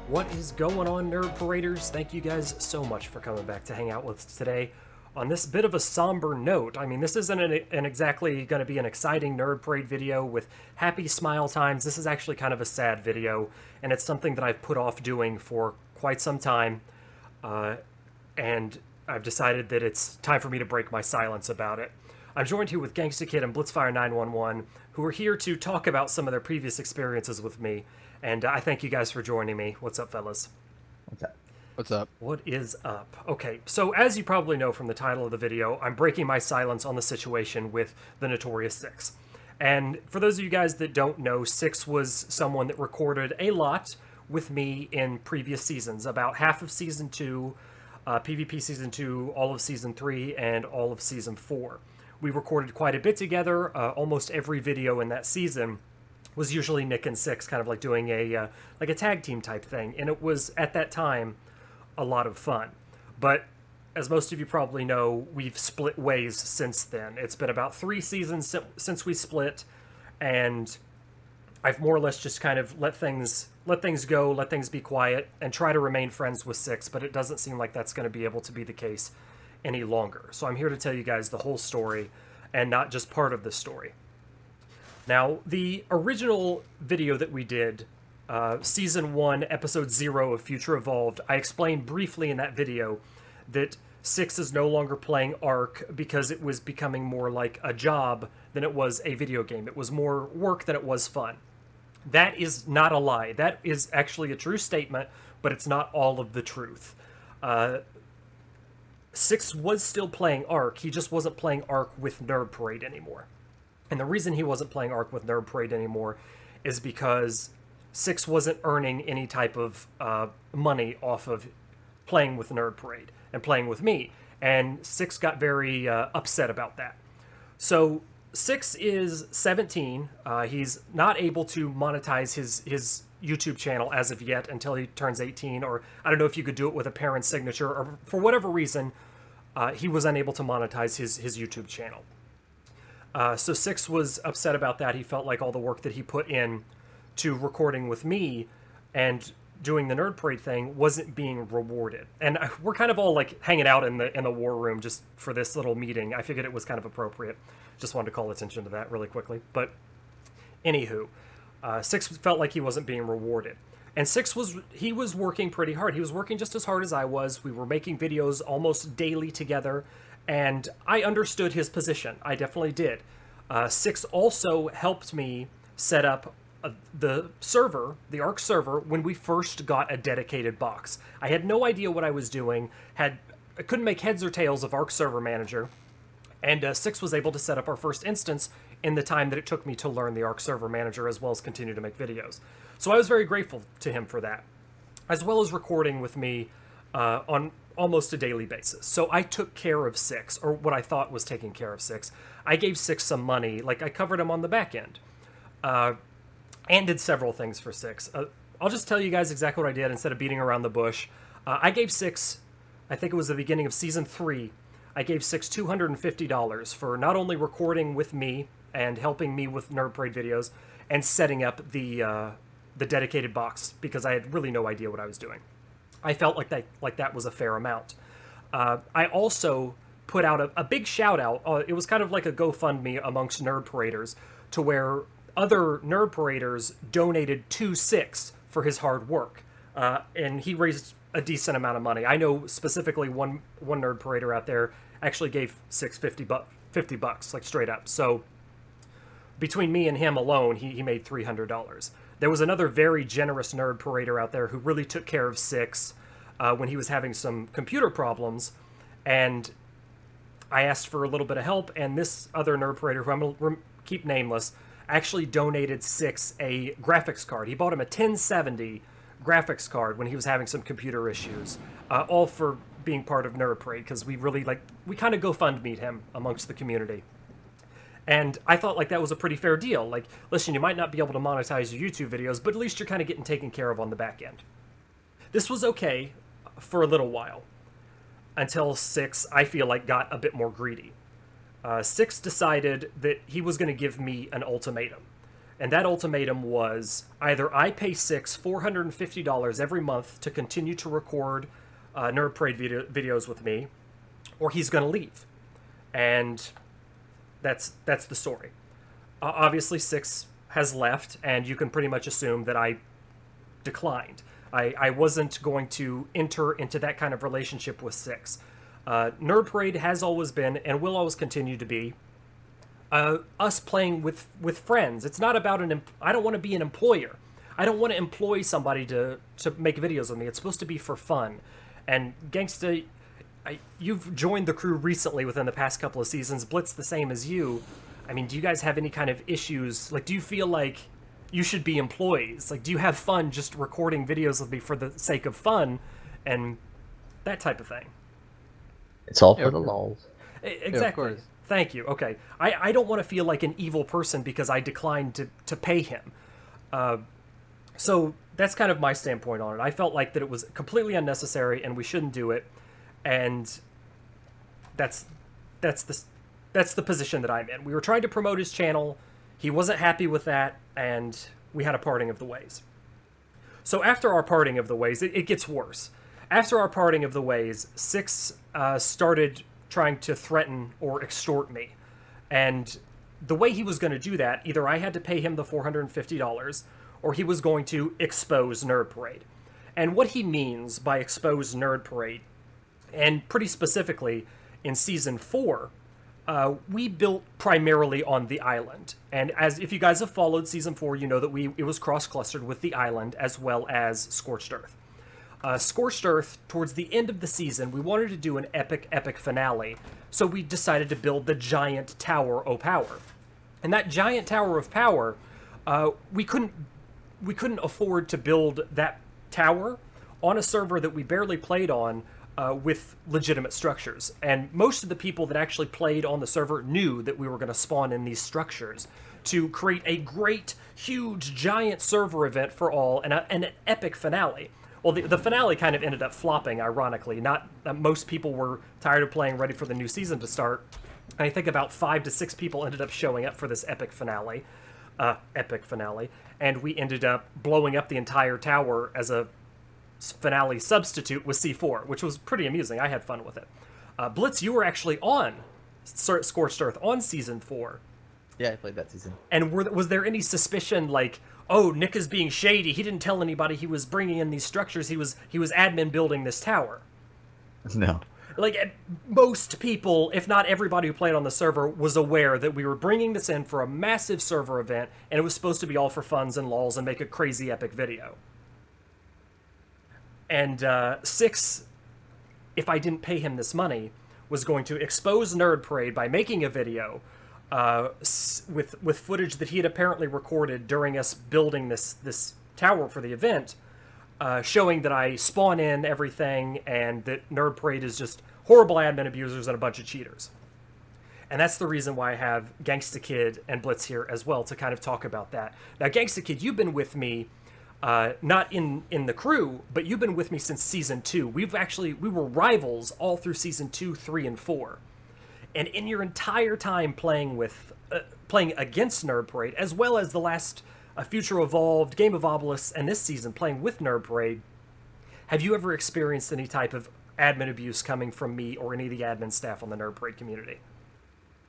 What is going on, Nerd Paraders? Thank you guys so much for coming back to hang out with us today. On this bit of a somber note, I mean, this isn't an exactly going to be an exciting Nerd Parade video with happy smile times. This is actually kind of a sad video, and it's something that I've put off doing for quite some time, and I've decided that it's time for me to break my silence about it. I'm joined here with Gangsta Kid and Blitzfire 911, who are here to talk about some of their previous experiences with me. And I thank you guys for joining me. What's up, fellas? What's up? What's up? What is up? Okay, so as you probably know from the title of the video, I'm breaking my silence on the situation with the Notorious Sixx. And for those of you guys that don't know, Sixx was someone that recorded a lot with me in previous seasons. About half of Season 2, PvP Season 2, all of Season 3, and all of Season 4. We recorded quite a bit together. Almost every video in that season was usually Nick and Sixx kind of like doing a tag team type thing, and it was at that time a lot of fun. But as most of you probably know, we've split ways since then. It's been about 3 seasons since we split, and I've more or less just kind of let things go, let things be quiet, and try to remain friends with Sixx, but it doesn't seem like that's going to be able to be the case any longer. So I'm here to tell you guys the whole story and not just part of the story. Now, the original video that we did, Season 1, Episode 0 of Future Evolved, I explained briefly in that video that Sixx is no longer playing Ark because it was becoming more like a job than it was a video game. It was more work than it was fun. That is not a lie. That is actually a true statement, but it's not all of the truth. Sixx was still playing Ark, he just wasn't playing Ark with Nerd Parade anymore. And the reason he wasn't playing Ark with Nerd Parade anymore is because Sixx wasn't earning any type of money off of playing with Nerd Parade and playing with me. And Sixx got very upset about that. So Sixx is 17. He's not able to monetize his YouTube channel as of yet until he turns 18, or I don't know if you could do it with a parent's signature, or for whatever reason, he was unable to monetize his YouTube channel. So Sixx was upset about that. He felt like all the work that he put in to recording with me and doing the Nerd Parade thing wasn't being rewarded. And we're kind of all like hanging out in the war room just for this little meeting. I figured it was kind of appropriate. Just wanted to call attention to that really quickly. But anywho, Sixx felt like he wasn't being rewarded. And Sixx was working pretty hard. He was working just as hard as I was. We were making videos almost daily together. And I understood his position. I definitely did. Sixx also helped me set up the server, the Ark server, when we first got a dedicated box. I had no idea what I was doing. I couldn't make heads or tails of Ark Server Manager. And Sixx was able to set up our first instance in the time that it took me to learn the Ark Server Manager, as well as continue to make videos. So I was very grateful to him for that, as well as recording with me on almost a daily basis. So I took care of Sixx, or what I thought was taking care of Sixx. I gave Sixx some money, like I covered him on the back end, and did several things for Sixx. I'll just tell you guys exactly what I did instead of beating around the bush. I gave Sixx, I think it was the beginning of Season 3, I gave Sixx $250 for not only recording with me and helping me with Nerd Parade videos, and setting up the dedicated box, because I had really no idea what I was doing. I felt like that was a fair amount. I also put out a big shout out. It was kind of like a GoFundMe amongst Nerd Paraders, to where other Nerd Paraders donated to Sixx for his hard work, and he raised a decent amount of money. I know specifically one Nerd Parader out there actually gave Sixx $50, like straight up. So between me and him alone, he made $300. There was another very generous Nerd Parader out there who really took care of Sixx when he was having some computer problems, and I asked for a little bit of help, and this other Nerd Parader, who I'm going to keep nameless, actually donated Sixx a graphics card. He bought him a 1070 graphics card when he was having some computer issues, all for being part of Nerd Parade, because we kind of GoFundMe'd him amongst the community. And I thought like that was a pretty fair deal. Like, listen, you might not be able to monetize your YouTube videos, but at least you're kind of getting taken care of on the back end. This was okay for a little while, until Sixx, I feel like, got a bit more greedy. Sixx decided that he was going to give me an ultimatum. And that ultimatum was either I pay Sixx $450 every month to continue to record Nerd Parade videos with me, or he's going to leave. And that's the story. Obviously, Sixx has left, and you can pretty much assume that I declined. I wasn't going to enter into that kind of relationship with Sixx. Nerd Parade has always been, and will always continue to be, us playing with friends. It's not about I don't want to be an employer. I don't want to employ somebody to make videos with me. It's supposed to be for fun. And Gangsta, you've joined the crew recently within the past couple of seasons. Blitz, the same as you. I mean, do you guys have any kind of issues? Like, do you feel like you should be employees? Like, do you have fun just recording videos with me for the sake of fun and that type of thing? It's all for the lols. Exactly. Yeah, thank you. Okay. I don't want to feel like an evil person because I declined to pay him. So that's kind of my standpoint on it. I felt like that it was completely unnecessary and we shouldn't do it. And that's the position that I'm in. We were trying to promote his channel. He wasn't happy with that, and we had a parting of the ways. So after our parting of the ways, it gets worse. After our parting of the ways, Sixx started trying to threaten or extort me. And the way he was going to do that, either I had to pay him the $450, or he was going to expose Nerd Parade. And what he means by expose Nerd Parade, and pretty specifically in Season 4, we built primarily on the island. And if you guys have followed Season 4, you know that it was cross-clustered with the island as well as Scorched Earth. Scorched Earth, towards the end of the season, we wanted to do an epic finale, so we decided to build the giant Tower o' Power. And that giant Tower of Power, we couldn't afford to build that tower on a server that we barely played on with legitimate structures. And most of the people that actually played on the server knew that we were going to spawn in these structures to create a great, huge, giant server event for all and an epic finale. Well, the finale kind of ended up flopping, ironically. Not that most people were tired of playing, ready for the new season to start. And I think about 5 to 6 people ended up showing up for this epic finale. And we ended up blowing up the entire tower as a finale substitute with C4, which was pretty amusing. I had fun with it. Blitz, you were actually on Scorched Earth on Season 4. Yeah, I played that season. And was there any suspicion, like, oh, Nick is being shady, he didn't tell anybody he was bringing in these structures, he was admin building this tower? No. Like, most people, if not everybody who played on the server, was aware that we were bringing this in for a massive server event, and it was supposed to be all for funs and lols and make a crazy epic video. And Sixx, if I didn't pay him this money, was going to expose Nerd Parade by making a video with footage that he had apparently recorded during us building this tower for the event, showing that I spawn in everything and that Nerd Parade is just horrible admin abusers and a bunch of cheaters. And that's the reason why I have Gangsta Kid and Blitz here as well to kind of talk about that. Now, Gangsta Kid, you've been with me, not in the crew, but you've been with me since Season 2. We were rivals all through Season 2, 3, and 4. And in your entire time playing against Nerd Parade, as well as the last Future Evolved, Game of Obelisks, and this season playing with Nerd Parade, have you ever experienced any type of admin abuse coming from me or any of the admin staff on the Nerd Parade community?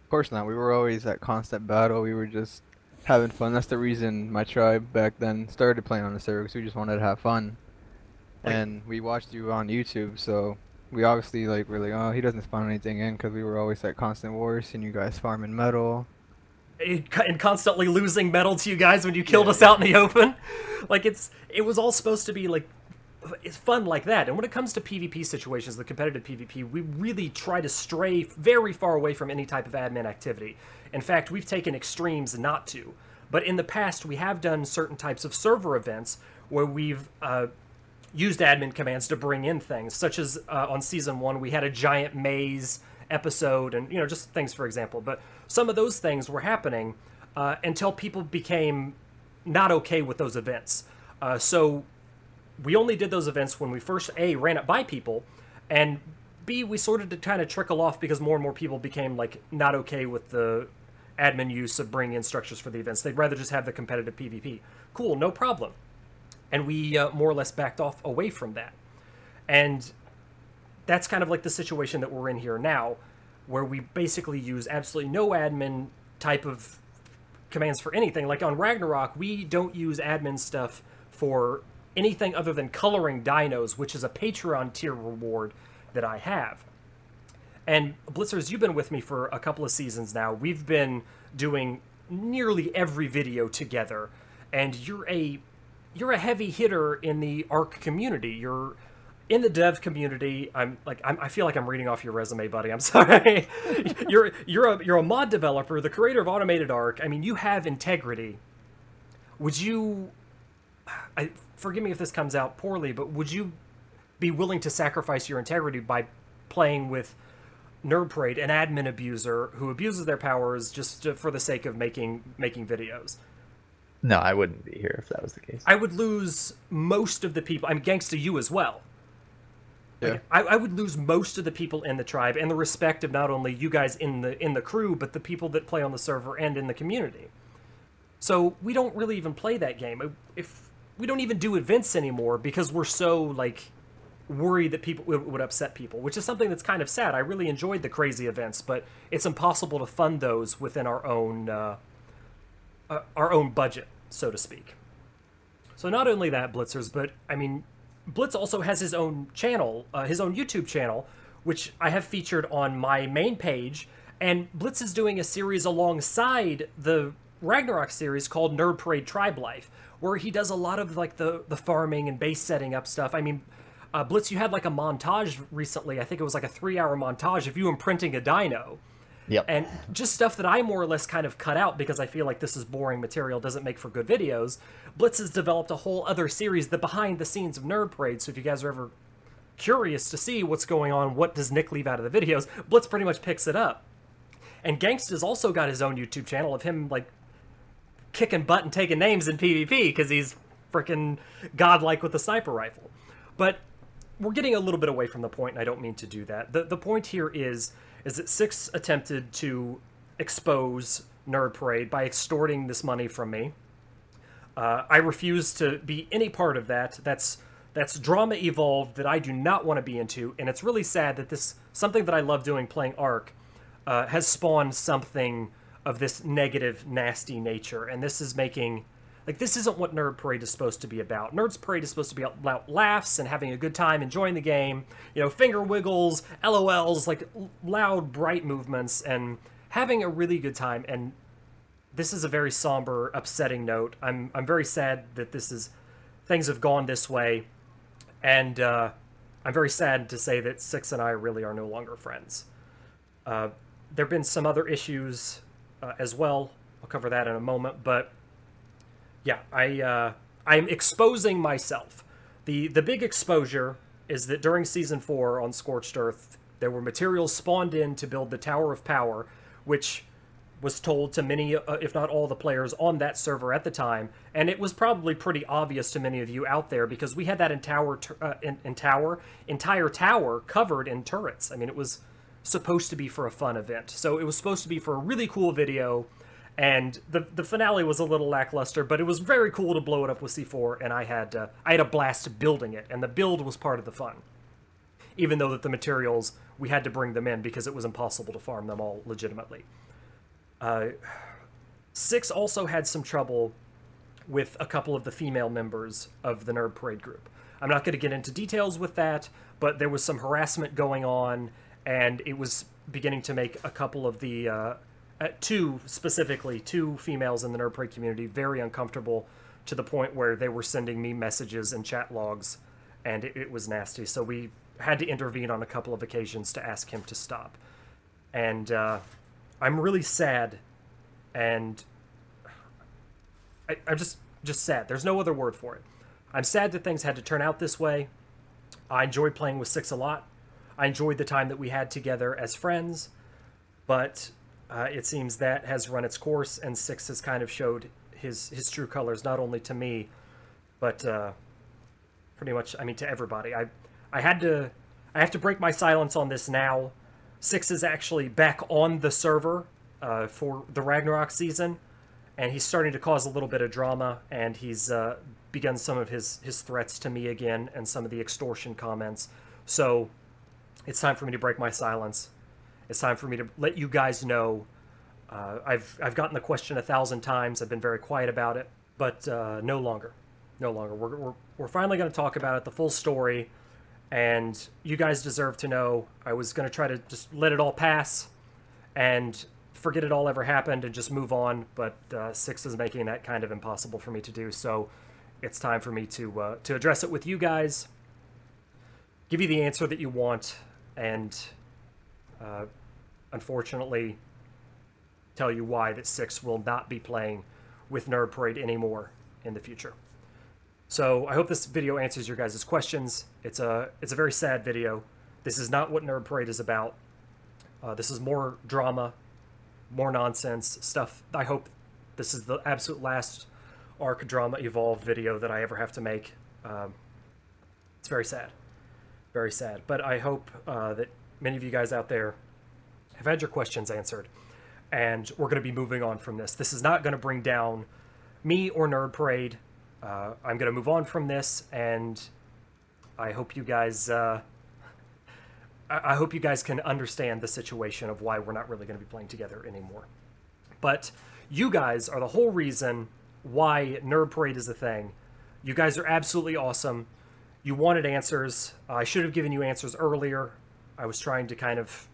Of course not. We were always at constant battle. We were just having fun. That's the reason my tribe back then started playing on the server, because we just wanted to have fun. And we watched you on YouTube, so we obviously were like, oh, he doesn't spawn anything in, because we were always at constant wars, and you guys farming metal. And constantly losing metal to you guys when you killed us out in the open. Like, it was all supposed to be, like, it's fun like that. And when it comes to PvP situations, the competitive PvP, we really try to stray very far away from any type of admin activity. In fact, we've taken extremes not to. But in the past, we have done certain types of server events where we've used admin commands to bring in things, such as on Season 1, we had a giant maze episode and, just things, for example. But some of those things were happening until people became not okay with those events. So we only did those events when we first, A, ran it by people, and B, we started to kind of trickle off because more and more people became, like, not okay with the admin use of bringing in structures for the events. They'd rather just have the competitive PvP. Cool, no problem. And we more or less backed off away from that. And that's kind of like the situation that we're in here now, where we basically use absolutely no admin type of commands for anything. Like on Ragnarok, we don't use admin stuff for anything other than coloring dinos, which is a Patreon tier reward that I have. And Blitzers, you've been with me for a couple of seasons now. We've been doing nearly every video together, and you're a heavy hitter in the ARC community. You're in the dev community. I feel like I'm reading off your resume, buddy. I'm sorry. you're a mod developer, the creator of Automated ARC. I mean, you have integrity. Would you? Forgive me if this comes out poorly, but would you be willing to sacrifice your integrity by playing with Nerd Parade, an admin abuser who abuses their powers just for the sake of making videos? No, I wouldn't be here if that was the case. I would lose most of the people. I'm Gangsta, you as well. Yeah. Like, I would lose most of the people in the tribe and the respect of not only you guys in the crew, but the people that play on the server and in the community. So we don't really even play that game. If we don't even do events anymore because we're so like worried that people would upset people, which is something that's kind of sad. I really enjoyed the crazy events, but it's impossible to fund those within our own budget, so to speak. So not only that, Blitzers, but I mean, Blitz also has his own channel, his own YouTube channel, which I have featured on my main page, and Blitz is doing a series alongside the Ragnarok series called Nerd Parade Tribe Life, where he does a lot of like the farming and base setting up stuff. I mean, Blitz, you had like a montage recently. I think it was like a 3-hour montage of you imprinting a dino. Yep. And just stuff that I more or less kind of cut out because I feel like this is boring material, doesn't make for good videos. Blitz has developed a whole other series, the behind the scenes of Nerd Parade. So if you guys are ever curious to see what's going on, what does Nick leave out of the videos, Blitz pretty much picks it up. And Gangsta's also got his own YouTube channel of him like kicking butt and taking names in PvP because he's freaking godlike with the sniper rifle. But we're getting a little bit away from the point, and I don't mean to do that. The point here is that Sixx attempted to expose Nerd Parade by extorting this money from me. I refuse to be any part of that. That's drama evolved that I do not want to be into, and it's really sad that something that I love doing, playing ARC, has spawned something of this negative, nasty nature, and this is making... Like, this isn't what Nerd Parade is supposed to be about. Nerd Parade is supposed to be about laughs and having a good time, enjoying the game, you know, finger wiggles, LOLs, like loud, bright movements, and having a really good time. And this is a very somber, upsetting note. I'm very sad that things have gone this way, and I'm very sad to say that Sixx and I really are no longer friends. There have been some other issues as well. I'll cover that in a moment, but yeah, I'm exposing myself. The big exposure is that during Season 4 on Scorched Earth, there were materials spawned in to build the Tower of Power, which was told to many, if not all the players on that server at the time, and it was probably pretty obvious to many of you out there because we had that entire tower covered in turrets. I mean, it was supposed to be for a fun event. So it was supposed to be for a really cool video, and the finale was a little lackluster, but it was very cool to blow it up with C4, and I had a blast building it, and the build was part of the fun. Even though that the materials, we had to bring them in because it was impossible to farm them all legitimately. Sixx also had some trouble with a couple of the female members of the Nerd Parade group. I'm not going to get into details with that, but there was some harassment going on, and it was beginning to make a couple of the... two females in the Nerd Parade community very uncomfortable, to the point where they were sending me messages and chat logs, and it was nasty. So we had to intervene on a couple of occasions to ask him to stop. And I'm really sad, and I'm just sad. There's no other word for it. I'm sad that things had to turn out this way. I enjoyed playing with Sixx a lot. I enjoyed the time that we had together as friends, but it seems that has run its course, and Sixx has kind of showed his true colors, not only to me, but pretty much, I mean, to everybody. I have to break my silence on this now. Sixx is actually back on the server, for the Ragnarok season, and he's starting to cause a little bit of drama, and he's begun some of his threats to me again and some of the extortion comments. So it's time for me to break my silence. It's time for me to let you guys know. I've gotten the question 1,000 times. I've been very quiet about it, but no longer. No longer. We're finally going to talk about it, the full story, and you guys deserve to know. I was going to try to just let it all pass and forget it all ever happened and just move on, but Sixx is making that kind of impossible for me to do. So it's time for me to address it with you guys, give you the answer that you want, and unfortunately tell you why that Sixx will not be playing with Nerd Parade anymore in the future. So I hope this video answers your guys' questions. It's a very sad video. This is not what Nerd Parade is about. This is more drama, more nonsense stuff. I hope this is the absolute last Arc Drama Evolve video that I ever have to make. It's very sad. Very sad. But I hope that many of you guys out there have had your questions answered. And we're going to be moving on from this. This is not going to bring down me or Nerd Parade. I'm going to move on from this, and I hope you guys... I hope you guys can understand the situation of why we're not really going to be playing together anymore. But you guys are the whole reason why Nerd Parade is a thing. You guys are absolutely awesome. You wanted answers. I should have given you answers earlier. I was trying to kind of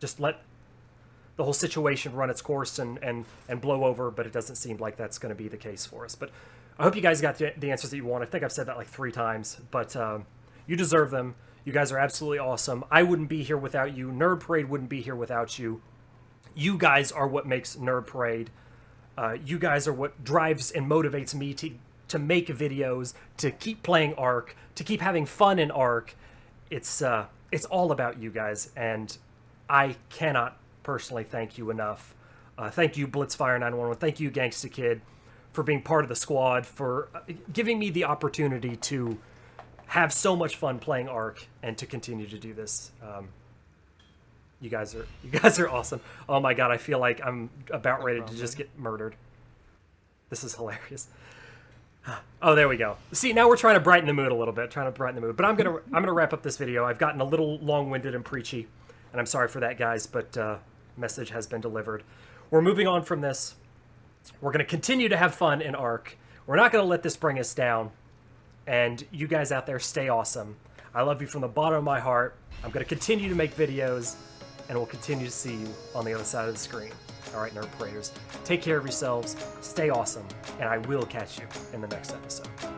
just let the whole situation run its course and blow over, but it doesn't seem like that's going to be the case for us. But I hope you guys got the answers that you want. I think I've said that like 3 times, but you deserve them. You guys are absolutely awesome. I wouldn't be here without you. Nerd Parade wouldn't be here without you. You guys are what makes Nerd Parade. You guys are what drives and motivates me to make videos, to keep playing Arc, to keep having fun in Arc. It's all about you guys, and I cannot personally thank you enough. Thank you, Blitzfire 911. Thank you, Gangsta Kid, for being part of the squad, for giving me the opportunity to have so much fun playing Arc and to continue to do this. You guys are awesome. Oh my god, I feel like I'm about ready to just get murdered. This is hilarious. Oh, there we go. See, now we're trying to brighten the mood a little bit, But I'm gonna wrap up this video. I've gotten a little long-winded and preachy, and I'm sorry for that, guys. But message has been delivered. We're moving on from this. We're gonna continue to have fun in Arc. We're not gonna let this bring us down. And you guys out there, stay awesome. I love you from the bottom of my heart. I'm gonna continue to make videos, and we'll continue to see you on the other side of the screen. All right, Nerd Paraders, take care of yourselves, stay awesome, and I will catch you in the next episode.